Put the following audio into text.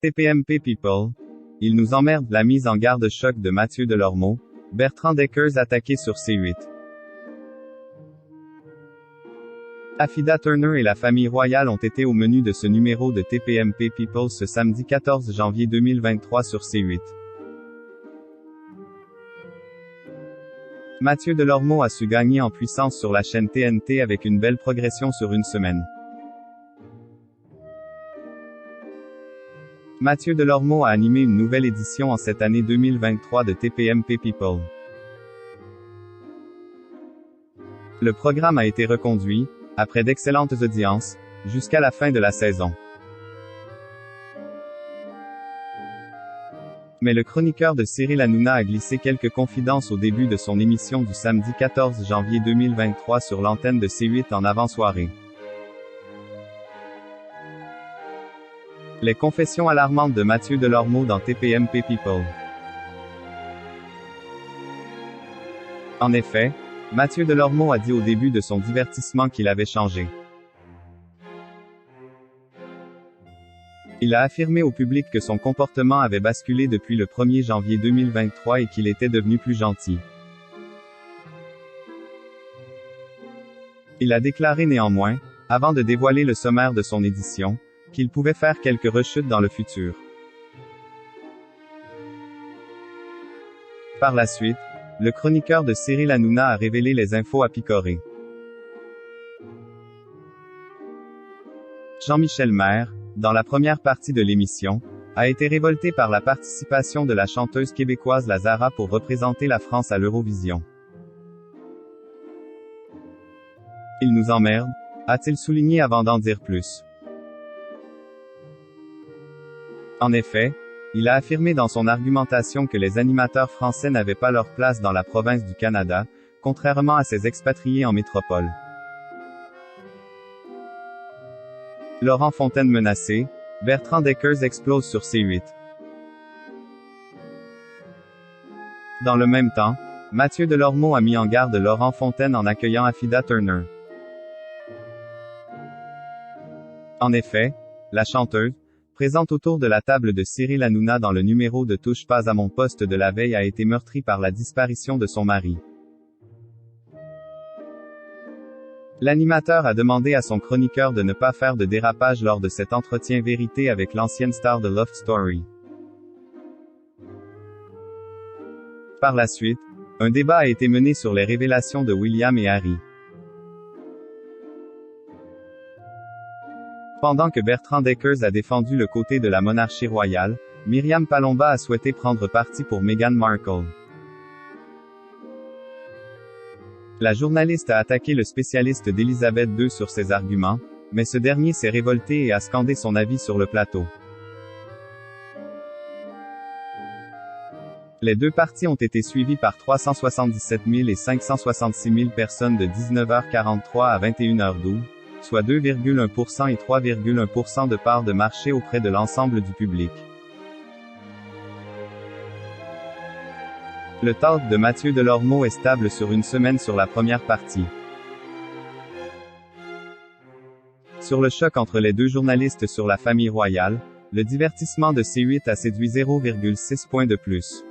TPMP People. Il nous emmerde, la mise en garde choc de Mathieu Delormeau. Bertrand Deckers attaqué sur C8. Affida Turner et la famille royale ont été au menu de ce numéro de TPMP People ce samedi 14 janvier 2023 sur C8. Mathieu Delormeau a su gagner en puissance sur la chaîne TNT avec une belle progression sur une semaine. Mathieu Delormeau a animé une nouvelle édition en cette année 2023 de TPMP People. Le programme a été reconduit, après d'excellentes audiences, jusqu'à la fin de la saison. Mais le chroniqueur de Cyril Hanouna a glissé quelques confidences au début de son émission du samedi 14 janvier 2023 sur l'antenne de C8 en avant-soirée. Les confessions alarmantes de Mathieu Delormeau dans TPMP People. En effet, Mathieu Delormeau a dit au début de son divertissement qu'il avait changé. Il a affirmé au public que son comportement avait basculé depuis le 1er janvier 2023 et qu'il était devenu plus gentil. Il a déclaré néanmoins, avant de dévoiler le sommaire de son édition, qu'il pouvait faire quelques rechutes dans le futur. Par la suite, le chroniqueur de Cyril Hanouna a révélé les infos à picorer. Jean-Michel Maire, dans la première partie de l'émission, a été révolté par la participation de la chanteuse québécoise Lazara pour représenter la France à l'Eurovision. Il nous emmerde, a-t-il souligné avant d'en dire plus. En effet, il a affirmé dans son argumentation que les animateurs français n'avaient pas leur place dans la province du Canada, contrairement à ses expatriés en métropole. Laurent Fontaine menacé, Bertrand Deckers explose sur C8. Dans le même temps, Mathieu Delormeau a mis en garde Laurent Fontaine en accueillant Affida Turner. En effet, la chanteuse, présente autour de la table de Cyril Hanouna dans le numéro de Touche pas à mon poste de la veille a été meurtrie par la disparition de son mari. L'animateur a demandé à son chroniqueur de ne pas faire de dérapage lors de cet entretien vérité avec l'ancienne star de Love Story. Par la suite, un débat a été mené sur les révélations de William et Harry. Pendant que Bertrand Deckers a défendu le côté de la monarchie royale, Myriam Palomba a souhaité prendre parti pour Meghan Markle. La journaliste a attaqué le spécialiste d'Elisabeth II sur ses arguments, mais ce dernier s'est révolté et a scandé son avis sur le plateau. Les deux parties ont été suivies par 377 000 et 566 000 personnes de 19h43 à 21h12. Soit 2,1% et 3,1% de part de marché auprès de l'ensemble du public. Le talk de Mathieu Delormeau est stable sur une semaine sur la première partie. Sur le choc entre les deux journalistes sur la famille royale, le divertissement de C8 a séduit 0,6 points de plus.